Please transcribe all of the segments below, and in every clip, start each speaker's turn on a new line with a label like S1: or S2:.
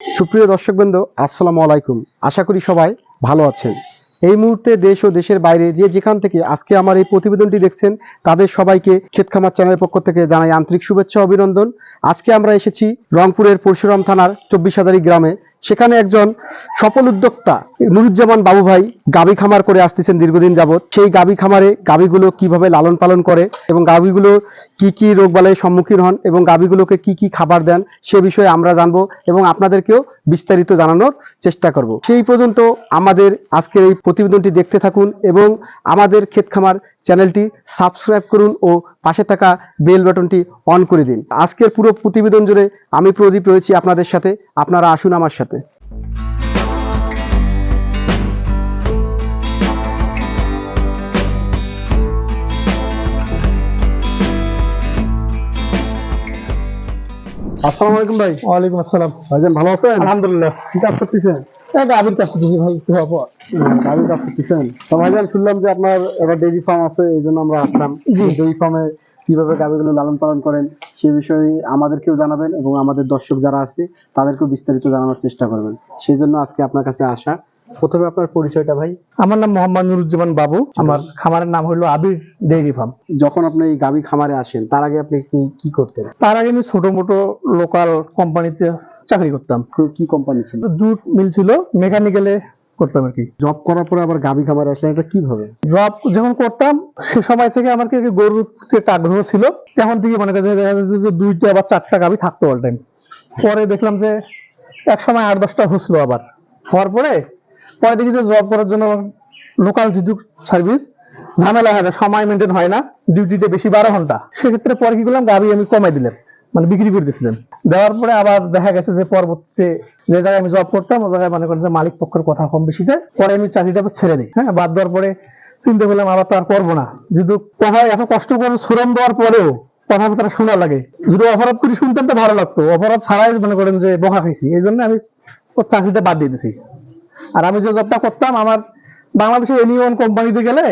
S1: সুপ্রিয় দর্শকবৃন্দ, আসসালামু আলাইকুম। আশা করি সবাই ভালো আছেন। এই মুহূর্তে দেশ ও দেশের বাইরে যে যেখান থেকে আজকে আমার এই প্রতিবেদনটি দেখছেন তাদের সবাইকে ক্ষেত খামার চ্যানেলের পক্ষ থেকে জানাই আন্তরিক শুভেচ্ছা ও অভিনন্দন। আজকে আমরা এসেছি রংপুরের পরশুরাম থানার 24 গ্রামে। সেখানে একজন সফল উদ্যোক্তা নুরুজ্জামান বাবু ভাই গাভী খামার করে আসতেছেন দীর্ঘদিন যাবত। সেই গাভী খামারে গাভীগুলো কিভাবে লালন পালন করে এবং গাভীগুলো কি কি রোগবালাইয়ের সম্মুখীন হন এবং গাভীগুলোকে কি কি খাবার দেন সে বিষয়ে আমরা জানবো এবং আপনাদেরকেও বিস্তারিত জানানোর চেষ্টা করব। সেই পর্যন্ত আমাদের আজকের এই প্রতিবেদনটি দেখতে থাকুন এবং আমাদের ক্ষেত খামার চ্যানেলটি সাবস্ক্রাইব করুন ও পাশে থাকা বেল বাটনটি অন করে দিন। আজকের পুরো প্রতিবেদন জুড়ে আমি প্রদীপ রয়েছি আপনাদের সাথে। আপনারা আসুন আমার সাথে। আসসালামু আলাইকুম ভাই।
S2: ওয়ালাইকুম আসসালাম।
S1: ভাইজান ভালো আছেন?
S2: আলহামদুলিল্লাহ।
S1: কি কাজ করতেছেন?
S2: গাভীর কাজ করতেছি ভাই, একটু হওয়ার পর।
S1: গাভীর কাজ করতেছেন? তো ভাইজান শুনলাম যে আপনার একটা ডেইরি ফার্ম আছে, এই জন্য আমরা আসলাম।
S2: জি।
S1: ডেইরি ফার্মে কিভাবে গাভীগুলো লালন পালন করেন সে বিষয়ে আমাদেরকেও জানাবেন এবং আমাদের দর্শক যারা আছে তাদেরকেও বিস্তারিত জানানোর চেষ্টা করবেন। সেই জন্য আজকে আপনার কাছে আসা। প্রথমে আপনার পরিচয়টা ভাই।
S2: আমার নাম মোহাম্মদ নুরুজ্জামান বাবু। আমার খামারের নাম হলো আবির ডেইরি ফার্ম।
S1: যখন আপনি এই গাভী খামারে আসেন তার আগে আপনি কি করতেন?
S2: তার আগে আমি ছোট মোটো লোকাল কোম্পানিতে চাকরি করতাম।
S1: কি কোম্পানি ছিল?
S2: জুট মিল ছিল, মেকানিক্যালে করতাম আর কি।
S1: জব করার পরে আবার গাভী খামারে আসলেন, এটা কিভাবে?
S2: জব যখন করতাম সে সময় থেকে আমার কি গরুর প্রতি একটা আগ্রহ ছিল। তখন থেকে মনে করেন যে 2টা বা 4টা গাভী থাকতো অল টাইম। পরে দেখলাম যে এক সময় 8-10টা হচ্ছিল, আবার হওয়ার পরে দেখি যে জব করার জন্য লোকাল যেহেতু সার্ভিস ঝামেলা হয় না, সময় মেনটেন হয় না, ডিউটিতে বেশি 12 ঘন্টা। সেক্ষেত্রে পরে কি করলাম, গাভী আমি কমাই দিলাম, মানে বিক্রি করে দিয়েছিলাম। দেওয়ার পরে আবার দেখা গেছে যে পরবর্তীতে যে জায়গায় আমি জব করতাম ওই জায়গায় মনে করেন যে মালিক পক্ষের কথা কম বেশিতে পরে আমি চাকরিটা ছেড়ে দিই। হ্যাঁ, বাদ দেওয়ার পরে চিন্তা করলাম আবার তো আর করবো না, যেহেতু কথা এত কষ্ট করে শ্রম দেওয়ার পরেও কথাবার্তা শোনা লাগে। যদি অপরাধ করে শুনতাম তো ভালো লাগতো, অপরাধ ছাড়াই মনে করেন যে বকা খাইছি, এই জন্য আমি ওর চাকরিটা বাদ দিয়ে দিছি। আর আমি যে জবটা করতাম, আমার বাংলাদেশের এনিওয়ান কোম্পানিতে গেলে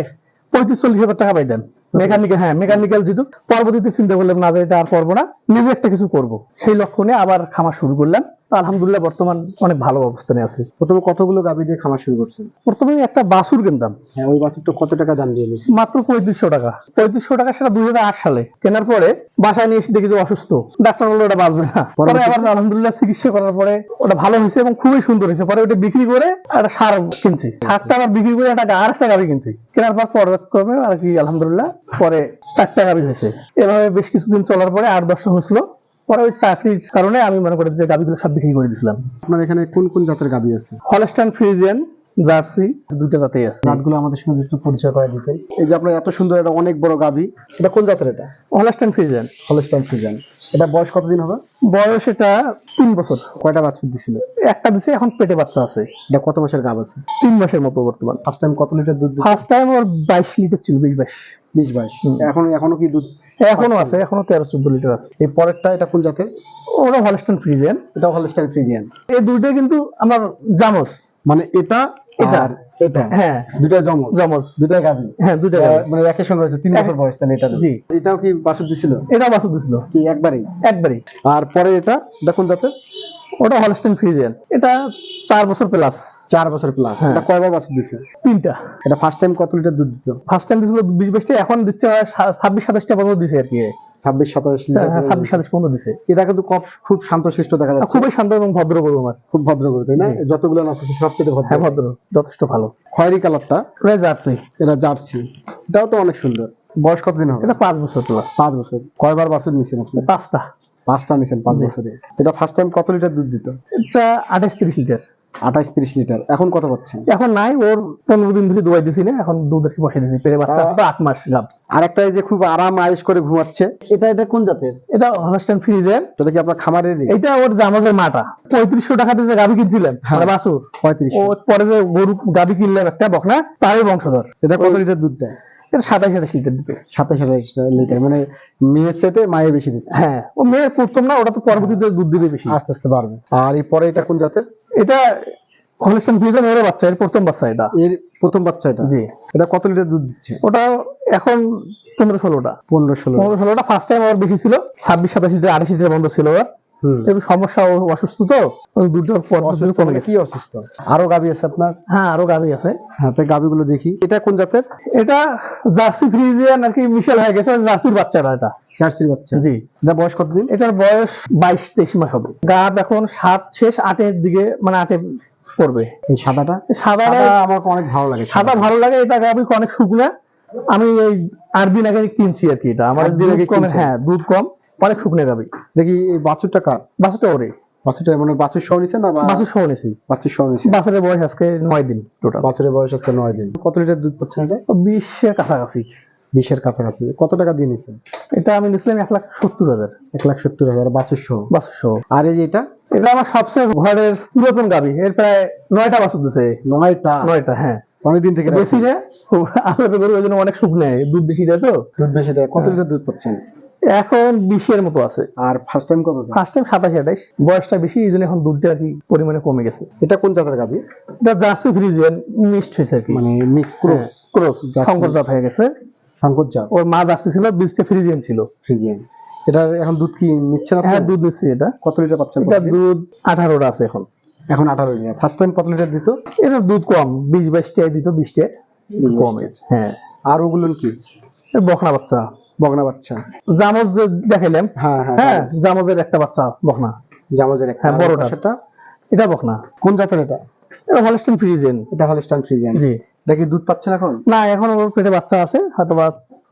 S2: 35-40 হাজার টাকা পাইতেন মেকানিক্যাল। হ্যাঁ, মেকানিক্যাল যেহেতু। পরবর্তীতে চিন্তা করলাম না যে এটা আর করবো না, নিজে একটা কিছু করব। সেই লক্ষ্য নিয়ে আবার খামার শুরু করলাম। আলহামদুলিল্লাহ বর্তমান অনেক ভালো অবস্থানে আছে।
S1: প্রথমে কতগুলো গাভী দিয়ে খামার শুরু করছেন?
S2: প্রথমে একটা বাছুর কিনতাম।
S1: হ্যাঁ, ওই বাছুরটা কত টাকা দাম দিয়ে নিয়েছেন?
S2: মাত্র 3500 টাকা। 3500 টাকা, সেটা 2008 সালে কেনার পরে বাসায় নিয়ে এসে দেখি যে অসুস্থ। ডাক্তার বললো ওটা বাঁচবে না। পরে আবার আলহামদুলিল্লাহ চিকিৎসা করার পরে ওটা ভালো হয়েছে এবং খুবই সুন্দর হয়েছে। পরে ওটা বিক্রি করে একটা সার কিনছি, সারটা আবার বিক্রি করে আরেকটা গাভী কিনছি। কেনার পর পর্যায়ক্রমে আর কি আলহামদুলিল্লাহ পরে 4টা গাভী হয়েছে। এভাবে বেশ কিছুদিন চলার পরে 8-10 হয়েছিল। পরে ওই চাকরির কারণে আমি মনে করি যে গাভীগুলো সব বিক্রি করে দিয়েছিলাম।
S1: আপনার এখানে কোন কোন জাতের গাভী আছে?
S2: হলস্টাইন ফ্রিজিয়ান, জার্সি, 2টা জাতেই আছে।
S1: জাতগুলো আমাদের সঙ্গে একটু পরিচয় করে দিতেন। এই যে আপনার এত সুন্দর একটা অনেক বড় গাভী, এটা কোন জাতের? এটা
S2: হলস্টাইন ফ্রিজিয়ান।
S1: Holstein Friesian. এটা বয়স কতদিন হবে?
S2: বয়স এটা 3 বছর।
S1: কয়টা বাছুর দিছিল?
S2: একটা দিছে, এখন পেটে বাচ্চা আছে।
S1: এটা কত মাসের গাভ আছে?
S2: 3 মাসের মতো বর্তমান।
S1: ফার্স্ট টাইম কত লিটার দুধ?
S2: ফার্স্ট টাইম ওর 22 লিটার ছিল, 20-22।
S1: 20-22। এখনো কি দুধ?
S2: এখনো আছে, এখনো 13-14 লিটার আছে।
S1: এই পরেরটা এটা কোন জাতের?
S2: ওটা হলস্টাইন ফ্রিজিয়ান।
S1: এটা হলস্টাইন ফ্রিজিয়ান।
S2: এই দুইটা কিন্তু আমার জামস,
S1: মানে এটা আর এটা।
S2: হ্যাঁ,
S1: দুটো জমজ।
S2: দুইটা
S1: গাভী।
S2: হ্যাঁ, দুইটা গাভী।
S1: মানে একই সঙ্গে হয়েছে 3 বছর বয়স। তাহলে এটা
S2: জি।
S1: এটাও কি বাছুর দিছিল?
S2: এটা বাছুর দিছিল
S1: কি একবারই?
S2: একবারই।
S1: আর পরে এটা কোন জাতের?
S2: ওটা হলস্টাইন ফ্রিজিয়ান। এটা 4 বছর প্লাস।
S1: 4 বছর প্লাস।
S2: হ্যাঁ।
S1: এটা কয়বার বাছুর দিছে?
S2: 3টা।
S1: এটা ফার্স্ট টাইম কত লিটার দুধ দিত?
S2: ফার্স্ট টাইম দিছিল 20-22টা, এখন দিচ্ছে 26-27টা পর্যন্ত দিছে আর কি।
S1: 26-27
S2: হ্যাঁ, 26-27 পর্যন্ত দিছে।
S1: এটা কিন্তু খুব শান্তশিষ্ট দেখা যাচ্ছে।
S2: খুবই শান্ত এবং ভদ্র গরু আমার।
S1: খুব ভদ্র গরু, তাই না?
S2: জি।
S1: যতগুলো না আছে সবচেয়ে ভদ্র।
S2: হ্যাঁ, ভদ্র, যথেষ্ট ভালো।
S1: খয়েরি কালারটা।
S2: এটা জার্সি।
S1: এটা জার্সি। এটাও তো অনেক সুন্দর। বয়স কতদিন হবে?
S2: এটা 5 বছর প্লাস।
S1: 5 বছর। কয়বার বাছুর নিছেন আপনি?
S2: 5টা।
S1: 5টা নিছেন 5 বছরে। এটা ফার্স্ট টাইম কত লিটার দুধ দিত?
S2: এটা 28-30 লিটার।
S1: 28-30 লিটার। এখন কত পাচ্ছেন?
S2: এখন নাই, ওর 15 দিন ধরে দোয়াই দিছি না, এখন দুধের কি বসে দিছি। পেটে বাচ্চা আছে তো 8 মাস গাব।
S1: আরেকটা এই যে খুব আরাম আয়েশ করে ঘুমাচ্ছে, এটা কোন জাতের?
S2: এটা হলস্টাইন ফ্রিজিয়ান।
S1: সেটা কি আপনার খামারেরই?
S2: এটা ওর জামজের মাটা। 3500 টাকা দিয়ে যে গাভী কিনছিলাম,
S1: হ্যাঁ।
S2: মানে বাছুর,
S1: 35।
S2: ও পরে যে গরু গাভী কিনলাম একটা বকনা, তারই বংশধর।
S1: এটা কত লিটার দুধ দেয়?
S2: এটা 27-28 লিটার দিতে।
S1: 27 লিটার। মানে মেয়ের চাইতে মায়ে বেশি দিচ্ছে।
S2: হ্যাঁ, ও মেয়ের প্রথম না, ওটা তো পরবর্তীতে দুধ দিবে বেশি,
S1: আস্তে আস্তে বাড়বে। আর এই পরে এটা কোন জাতের?
S2: এটা হলস্টাইন ফ্রিজিয়ান, এর বাচ্চা, এর প্রথম বাচ্চা এটা।
S1: এর প্রথম বাচ্চা এটা?
S2: জি।
S1: এটা কত লিটার দুধ দিচ্ছে?
S2: ওটা এখন 15-16টা।
S1: 15-16।
S2: 15-16টা। ফার্স্ট টাইম ওর বেশি ছিল, 26-27 লিটার, 28 লিটার বন্ধ ছিল ওর। একটু সমস্যা, অসুস্থ তো, ওই দুধটা পর কমে গেছে।
S1: কি অসুস্থ? আরো গাভী আছে আপনার?
S2: হ্যাঁ, আরো গাভী আছে।
S1: হ্যাঁ, তাই গাভীগুলো দেখি। এটা কোন জাতের?
S2: এটা জার্সি ফ্রিজিয়ান আর কি মিশেল হয়ে গেছে, জার্সির বাচ্চাটা এটা।
S1: জার্সির বাচ্চা?
S2: জি।
S1: এটা বয়স কতদিন?
S2: এটার বয়স 22-23 মাস হবে। গাব এখন 7 শেষ 8-এর দিকে, মানে 8-এ পড়বে।
S1: এই সাদাটা?
S2: সাদাটা
S1: আমার অনেক ভালো লাগে।
S2: সাদা ভালো লাগে। এটা গাবি অনেক শুকনা। আমি এই 8 দিন আগে কিনছি আর কি। এটা আমার
S1: 8 দিন
S2: দুধ
S1: আগে
S2: কম।
S1: কিনছেন?
S2: হ্যাঁ, দুধ কম, অনেক শুকনা গাবি।
S1: দেখি এই বাছুরটা কার?
S2: বাছুরটা ওরে।
S1: বাছুরটা মানে বাছুর সহ নিছেন না?
S2: বাছুর সহ নিছি।
S1: বাছুর সহ নিছেন।
S2: বাছুরের বয়স আজকে 9 দিন টোটাল।
S1: বাছুরের বয়স আজকে 9 দিন। কত লিটার দুধ পাচ্ছেন এটা?
S2: 20 এর কাছাকাছি।
S1: 20 এর কাছাকাছি। কত টাকা দিয়ে নিছেন?
S2: এটা আমি নিছিলাম 1,70,000।
S1: 1,70,000 বাছুর সহ?
S2: বাছুর সহ।
S1: আর এই যে এটা?
S2: এটা আমার সবচেয়ে ঘরের পুরাতন গাবি। এর প্রায় 9টা বাছুর দিছে।
S1: 9টা?
S2: হ্যাঁ।
S1: অনেকদিন থেকে
S2: বেশি না, আলাদা করে ওই জন্য অনেক শুকনা, দুধ বেশি দেয় তো।
S1: দুধ বেশি দেয়। কত লিটার দুধ পাচ্ছেন
S2: এখন 20 এর মতো আছে।
S1: আর ফার্স্ট টাইম কত?
S2: First time 27-28। বয়সটা বেশি, এই জন্য এখন দুধটা আর কি পরিমাণে কমে গেছে।
S1: এটা কোন জাতের গাভী?
S2: এটা জার্সি ফ্রিজিয়ান মিক্সড হয়েছে আর কি,
S1: মানে মিক্স ক্রস?
S2: ক্রস সংকর জাত হয়ে গেছে।
S1: সংকর জাত?
S2: ওর মা জার্সি ছিল, বীজটা ফ্রিজিয়ান ছিল।
S1: ফ্রিজিয়ান। এটা এখন দুধ কি নিচ্ছে না?
S2: হ্যাঁ, দুধ নিচ্ছি। এটা
S1: কত লিটার পাচ্ছেন?
S2: এটা দুধ 18টা আছে এখন।
S1: এখন 18 লিটার। ফার্স্ট টাইম কত লিটার দিত?
S2: এটা দুধ কম, 20-22 দিত, 20 কম। হ্যাঁ।
S1: আর ওগুলো কি?
S2: বকনা বাচ্চা।
S1: বগনা বাচ্চা?
S2: জামজ যে দেখাইলাম,
S1: হ্যাঁ হ্যাঁ
S2: হ্যাঁ, জামজের একটা বাচ্চা বকনা।
S1: জামজের একটা?
S2: হ্যাঁ, বড়টা।
S1: সেটা
S2: এটা বকনা।
S1: কোন জাতের এটা?
S2: এটা হলস্টাইন ফ্রিজিয়ান।
S1: এটা হলস্টাইন ফ্রিজিয়ান?
S2: জি।
S1: দেখি দুধ পাচ্ছেন এখন?
S2: না, এখন ওর পেটে বাচ্চা আছে, হয়তো বা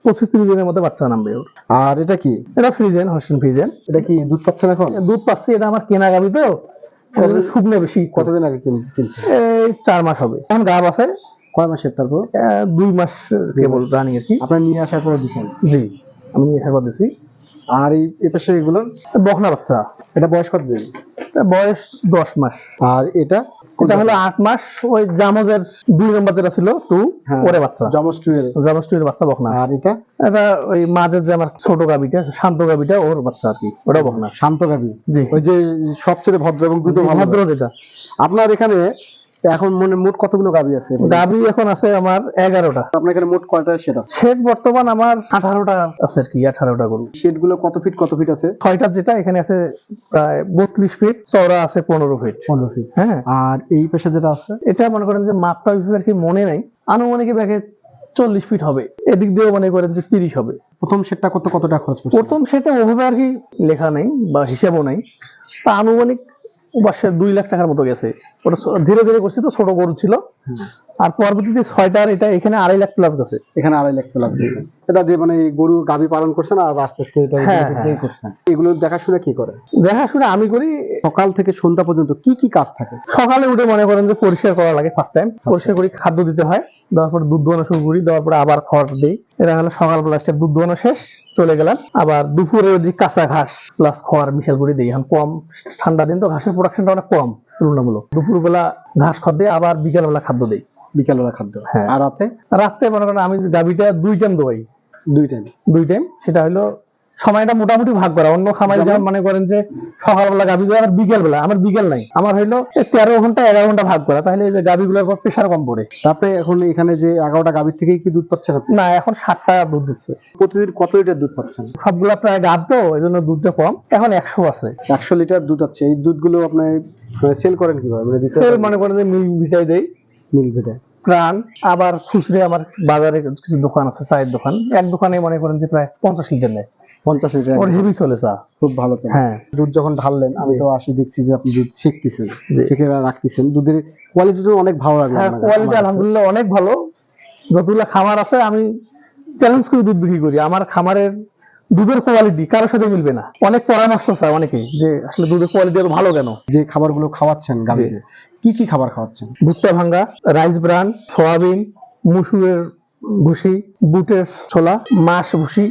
S2: 25-30 দিনের মধ্যে বাচ্চা নামবে ওর।
S1: আর এটা কি?
S2: এটা ফ্রিজিয়ান, হলস্টাইন ফ্রিজিয়ান।
S1: এটা কি দুধ পাচ্ছেন এখন?
S2: দুধ পাচ্ছি। এটা আমার কেনা গাবি তো, শুকনো বেশি।
S1: কতদিন আগে কিনছেন?
S2: এই 4 মাস হবে। এখন গাব আছে।
S1: কয় মাসের? তারপর
S2: 2 মাস কেবল রানিং আর কি।
S1: আপনার নিয়ে আসার পরে দিচ্ছেন?
S2: জি, আমি নিয়ে একবার দিছি।
S1: আর এই পাশে এগুলো?
S2: বকনা বাচ্চা।
S1: এটা বয়স কতদিন?
S2: এটা বয়স 10 মাস।
S1: আর এটা?
S2: এটা হলো 8 মাস। ওই জামজের 2 নম্বর যেটা ছিল 2, ওরে বাচ্চা।
S1: জামজ 2 এর?
S2: জামজ 2 এর বাচ্চা বকনা।
S1: আর এটা?
S2: এটা ওই মাঝের যে আমার ছোট গাবিটা, শান্ত গাবিটা, ওর বাচ্চা আর কি, ওটা বকনা।
S1: শান্ত গাভী?
S2: জি।
S1: ওই যে সবচেয়ে ভদ্র এবং দুধ
S2: ভদ্র যেটা।
S1: আপনার এখানে এখন মোট কতগুলো গাভী আছে?
S2: গাবি এখন আছে আমার 11টা।
S1: আপনার এখানে মোট কয়টা শেড আছে?
S2: শেড বর্তমান আমার 18টা আছে আর কি, 18টা গরু।
S1: শেড গুলো কত ফিট আছে?
S2: 6টা যেটা এখানে আছে প্রায় 32 ফিট, চওড়া আছে 15 ফিট।
S1: 15 ফিট?
S2: হ্যাঁ।
S1: আর এই পাশে যেটা আছে?
S2: এটা মনে করেন যে মাপটা আর কি মনে নাই, আনুমানিক ব্যাগে 40 ফিট হবে। এদিক দিয়েও মনে করেন যে 30 হবে।
S1: প্রথম শেডটা করতে কত টাকা খরচ পড়ছে?
S2: প্রথম সেটা ওভাবে আর কি লেখা নেই বা হিসাবও নাই, তা আনুমানিক বাসে 2 লাখ টাকার মতো গেছে। ওটা ধীরে ধীরে করছি তো, ছোট গরু ছিল। আর পরবর্তীতে 6টার এটা এখানে 2.5 লাখ প্লাস গেছে।
S1: এখানে 2.5 লাখ প্লাস গেছে। এটা দিয়ে মানে এই গরু গাভী পালন করছেন আর আস্তে আস্তে এটা করছেন। এগুলো দেখাশোনা কি করে?
S2: দেখাশোনা আমি করি।
S1: সকাল থেকে সন্ধ্যা পর্যন্ত কি কি কাজ থাকে?
S2: সকালে উঠে মনে করেন যে পরিষ্কার করা লাগে, ফার্স্ট টাইম পরিষ্কার করি, খাদ্য দিতে হয়, দেওয়ার পর দুধ দোয়ানো শুরু করি, দেওয়ার পরে আবার খড় দিই। এটা হলো সকালবেলা স্টেপ, দুধ দোয়ানো শেষ, চলে গেলাম। আবার দুপুরে ওদিকে কাঁচা ঘাস প্লাস খড় মিশাল করে দিই। এখন কম, ঠান্ডা দিন তো ঘাসের প্রোডাকশনটা অনেক কম তুলনামূলক। দুপুরবেলা ঘাস খড় দিই, আবার বিকালবেলা খাদ্য দিই।
S1: বিকালবেলা খাদ্য?
S2: হ্যাঁ।
S1: আর রাতে?
S2: রাতে মনে করেন আমি গাভীটা 2 টাইম দোয়াই।
S1: 2
S2: টাইম। সেটা হলো সময়টা মোটামুটি ভাগ করা। অন্য খামারে যেমন মনে করেন যে সকালবেলা গাভী দেওয়া, আর বিকেলবেলা। আমার বিকেল নাই, আমার হইলো 13 ঘন্টা 11 ঘন্টা ভাগ করা, তাহলে এই যে গাভীগুলোর উপর প্রেশার কম পড়ে।
S1: তারপরে এখন এখানে যে 11টা গাভীর থেকেই কি দুধ পাচ্ছেন আপনি?
S2: না, এখন 7টা দুধ দিচ্ছে।
S1: প্রতিদিন কত লিটার দুধ পাচ্ছেন?
S2: সবগুলা প্রায় গাভ তো, এই জন্য দুধটা কম। এখন 100 আছে।
S1: 100 লিটার দুধ আছে। এই দুধগুলো আপনি সেল করেন কিভাবে? মানে
S2: সেল মনে করেন যে মিল ভিটাই দেই,
S1: মিল ভিটায়
S2: প্রাণ। আবার খুচরে আমার বাজারে কিছু দোকান আছে, চায়ের দোকান। এক দোকানে মনে করেন যে প্রায় 50 লিটার নেয়।
S1: 50 লিটার?
S2: ওর হেভি চলে চা,
S1: খুব ভালো চলে।
S2: হ্যাঁ।
S1: দুধ যখন ঢাললেন, আমি তো আসি দেখছি যে আপনি দুধ ছেঁকতেছেন,
S2: জি।
S1: ছেঁকে রাখতেছেন। দুধের কোয়ালিটিটা অনেক ভালো লাগলো।
S2: হ্যাঁ, কোয়ালিটি আলহামদুলিল্লাহ অনেক ভালো। যতগুলো খামার আছে আমি চ্যালেঞ্জ করে দুধ বিক্রি করি। আমার খামারের দুধের কোয়ালিটি কারোর সাথে মিলবে না। অনেক পরামর্শ চায় অনেকেই যে আসলে দুধের কোয়ালিটি আরো ভালো কেন।
S1: যে খাবারগুলো খাওয়াচ্ছেন গাভীকে, কি কি খাবার খাওয়াচ্ছেন?
S2: ভুট্টা ভাঙ্গা, রাইস ব্রান, সয়াবিন, মসুরের ভুসি, বুটের ছোলা, মাছ ভুসি,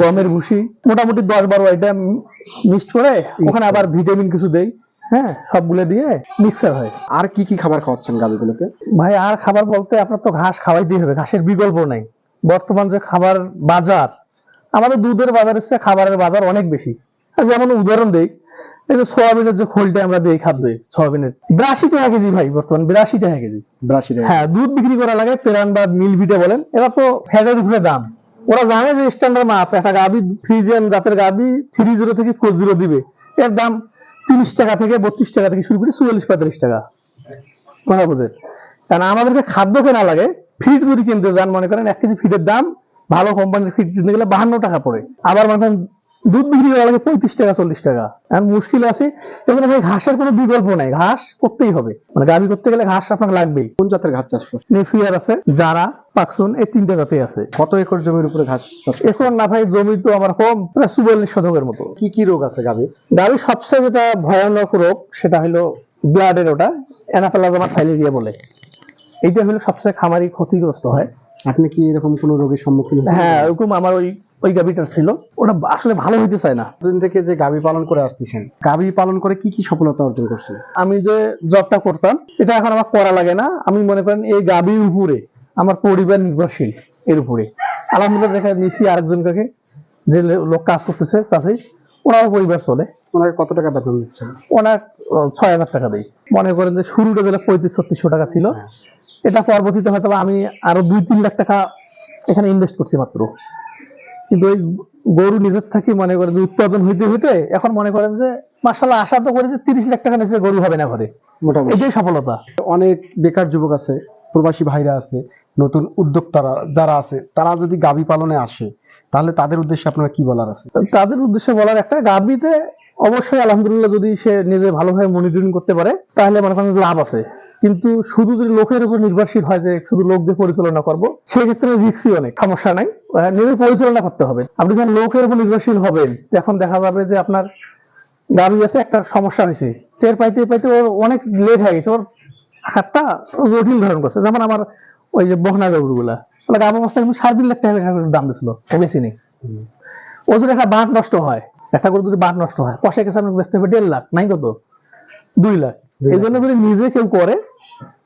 S2: গমের ভুসি, মোটামুটি 10-12 আইটেম মিক্সড করে ওখানে আবার ভিটামিন কিছু দেই। হ্যাঁ, সবগুলো দিয়ে মিক্সার হয়।
S1: আর কি কি খাবার খাওয়াচ্ছেন গাভীগুলোকে?
S2: ভাই আর খাবার বলতে আপনার তো ঘাস খাওয়াইতেই হবে, ঘাসের বিকল্প নাই। বর্তমান যে খাবার বাজার, আমাদের দুধের বাজারের চেয়ে খাবারের বাজার অনেক বেশি। যেমন উদাহরণ দেই, এই যে সোয়াবিনের যে খোলটা আমরা দিই খাদ্য, সোয়াবিনের 82 টাকা কেজি ভাই, বর্তমান 82 টাকা কেজি।
S1: 82 টাকা?
S2: হ্যাঁ, দুধ বিক্রি করা লাগে পেরান বা মিল ভিটে বলেন, এরা তো ফ্যাটের উপরে দাম। ওরা জানে যে স্ট্যান্ডার্ড মাপ একটা গাভী ফ্রিজিয়ান জাতের গাভী 30 থেকে 40 দিবে, এর দাম 30 টাকা থেকে 32 টাকা থেকে শুরু করে 44-45 টাকা। কথা বুঝে, কারণ আমাদেরকে খাদ্য কেনা লাগে, ফিড যদি কিনতে যান মনে করেন 1 কেজি ফিডের দাম ভালো কোম্পানির ফিড কিনতে গেলে 52 টাকা পড়ে। আবার মনে করেন দুধ বিক্রি করা লাগে 35 টাকা 40 টাকা। এখন মুশকিল আছে, এখানে ভাই ঘাসের কোনো বিকল্প নাই, ঘাস করতেই হবে, মানে গাভী করতে গেলে ঘাস আপনাকে লাগবেই।
S1: কোন জাতের ঘাস চাষ করছেন?
S2: নেফিয়ার আছে, জারা, পাকসুন, এই 3টা জাতি আছে।
S1: কত একর জমির উপরে ঘাস চাষ?
S2: এখন না ভাই জমি তো আমার কম, প্রায় 44 শতকের মতো।
S1: কি কি রোগ আছে গাভীর?
S2: গাভীর সবচেয়ে যেটা ভয়ানক রোগ সেটা হলো ব্লাডের, ওটা অ্যানাফেলাজমা থাইলেরিয়া বলে। এইটা হলো সবচেয়ে খামারি ক্ষতিগ্রস্ত হয়।
S1: আপনি কি এরকম কোনো রোগের সম্মুখীন হয়েছেন?
S2: হ্যাঁ, ওরকম আমার ওই গাভীটার ছিল, ওটা আসলে ভালো হইতে চায় না।
S1: দিন থেকে যে গাভী পালন করে আসতেছেন, গাভী পালন করে কি কি সফলতা অর্জন করছেন?
S2: আমি যে জবটা করতাম এটা এখন আমার করা লাগে না। আমি মনে করেন এই গাভীর উপরে আমার পরিবার নির্ভরশীল, এর উপরে আলহামদুলিল্লাহ দেখা নিছি। আরেকজনকে যে লোক কাজ করতেছে চাষি, ওনারও পরিবার চলে।
S1: ওনাকে কত টাকা বেতন দিচ্ছেন?
S2: ওনার 6,000 টাকা দেয়। মনে করেন যে শুরুটা যেটা 35-3600 টাকা ছিল, এটা পরবর্তীতে হয়তো আমি আরো 2-3 লাখ টাকা এখানে ইনভেস্ট করছি মাত্র। কিন্তু ওই গরু নিজের থেকে মনে করেন যে উৎপাদন হইতে হইতে এখন মনে করেন যে মাশাআল্লাহ আশা তো করেছে 30 লাখ টাকা নিচে গরু হবে না ঘরে,
S1: মোটামুটি
S2: এটাই সফলতা।
S1: অনেক বেকার যুবক আছে, প্রবাসী ভাইরা আছে, নতুন উদ্যোক্তারা যারা আছে, তারা যদি গাভী পালনে আসে তাহলে তাদের উদ্দেশ্যে আপনার কি বলার আছে?
S2: তাদের উদ্দেশ্যে বলার একটা, গাভীতে অবশ্যই আলহামদুলিল্লাহ যদি সে নিজে ভালোভাবে মনিটরিং করতে পারে তাহলে মনে করেন লাভ আছে। কিন্তু শুধু যদি লোকের উপর নির্ভরশীল হয় যে শুধু লোক দিয়ে পরিচালনা করবো, সেক্ষেত্রে রিস্কই অনেক। সমস্যা নাই, নিজে পরিচালনা করতে হবে। আপনি যখন লোকের উপর নির্ভরশীল হবেন তখন দেখা যাবে যে আপনার গাভী আছে, একটা সমস্যা হয়েছে, টের পাইতে পাইতে ওর অনেক লেট হয়ে গেছে, ওর হাতটা জটিল ধারণ করছে। যেমন আমার ওই যে বহনা গরুগুলা, মানে গাভ অবস্থায় কিন্তু 3.5 লাখ টাকা দাম দিছিল, বেশি নেই। ও যদি একটা বাঁট নষ্ট হয়, একটা করে যদি বাঁট নষ্ট হয়, কষে গেছে বেচতে হবে 1.5 লাখ, নাই কত 2 লাখ। এই জন্য যদি নিজে কেউ করে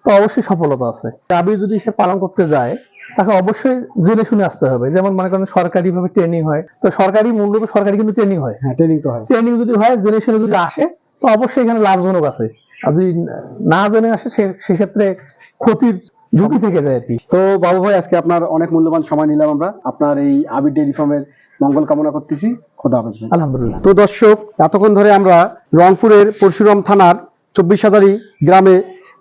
S2: তো অবশ্যই সফলতা আছে। গাভী যদি সে পালন করতে যায় তাকে অবশ্যই জেনে শুনে আসতে হবে। যেমন মনে করেন সরকারি ভাবে ট্রেনিং হয়, তো সরকারি মূলত সরকারি কিন্তু ট্রেনিং হয়।
S1: হ্যাঁ, ট্রেনিং তো হয়।
S2: ট্রেনিং যদি হয়, জেনে শুনে যদি আসে তো অবশ্যই এখানে লাভজনক আছে। আর যদি না জেনে আসে সেক্ষেত্রে ক্ষতির ঝুঁকি থেকে যায় আর কি।
S1: তো বাবু ভাই, আজকে আপনার অনেক মূল্যবান সময় নিলাম আমরা। আপনার এই আবির ডেইরি ফার্মের মঙ্গল কামনা করতেছি। খোদা হাফেজ ভাই।
S2: আলহামদুলিল্লাহ।
S1: তো দর্শক, এতক্ষণ ধরে আমরা রংপুরের পরশুরাম থানার 24 গ্রামে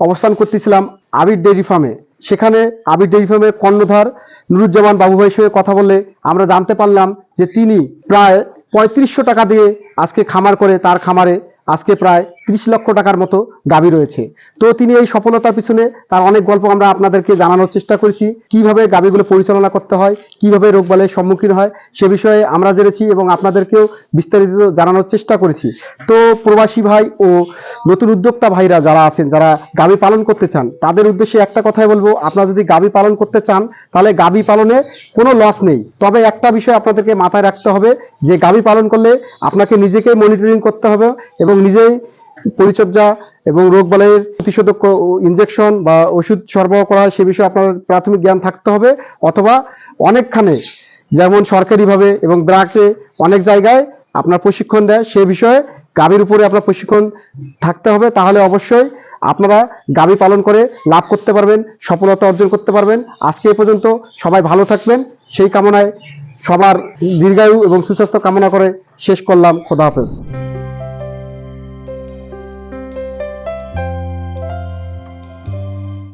S1: অবস্থান করতেছিলাম আবির ডেইরি ফার্মে। সেখানে আবির ডেইরি ফার্মের কর্ণধার নুরুজ্জামান বাবু ভাইয়ের সঙ্গে কথা বলে আমরা জানতে পারলাম যে তিনি প্রায় 3500 টাকা দিয়ে আজকে খামার করে, তার খামারে আজকে প্রায় 30 লক্ষ টাকার মতো গাভী রয়েছে। তো তিনি এই সফলতার পিছনে তার অনেক গল্প আমরা আপনাদেরকে জানানোর চেষ্টা করেছি। কিভাবে গাভীগুলো পরিচালনা করতে হয়, কিভাবে রোগবালাইয়ের সম্মুখীন হয়, সে বিষয়ে আমরা জেনেছি এবং আপনাদেরকেও বিস্তারিত জানানোর চেষ্টা করেছি। তো প্রবাসী ভাই ও নতুন উদ্যোক্তা ভাইরা যারা আছেন, যারা গাভী পালন করতে চান, তাদের উদ্দেশ্যে একটা কথাই বলবো, আপনারা যদি গাভী পালন করতে চান তাহলে গাভী পালনে কোনো লস নেই। তবে একটা বিষয় আপনাদেরকে মাথায় রাখতে হবে যে গাভী পালন করলে আপনাকে নিজেকেই মনিটরিং করতে হবে এবং নিজেই পরিচর্যা এবং রোগবালাইয়ের প্রতিষেধক ইনজেকশন বা ওষুধ সরবরাহ করা হয় সে বিষয়ে আপনার প্রাথমিক জ্ঞান থাকতে হবে। অথবা অনেকখানে যেমন সরকারিভাবে এবং ব্র্যাকে অনেক জায়গায় আপনার প্রশিক্ষণ দেয়, সে বিষয়ে গাভীর উপরে আপনার প্রশিক্ষণ থাকতে হবে। তাহলে অবশ্যই আপনারা গাভী পালন করে লাভ করতে পারবেন, সফলতা অর্জন করতে পারবেন। আজকে এ পর্যন্ত, সবাই ভালো থাকবেন সেই কামনায়, সবার দীর্ঘায়ু এবং সুস্বাস্থ্য কামনা করে শেষ করলাম। খোদা হাফেজ।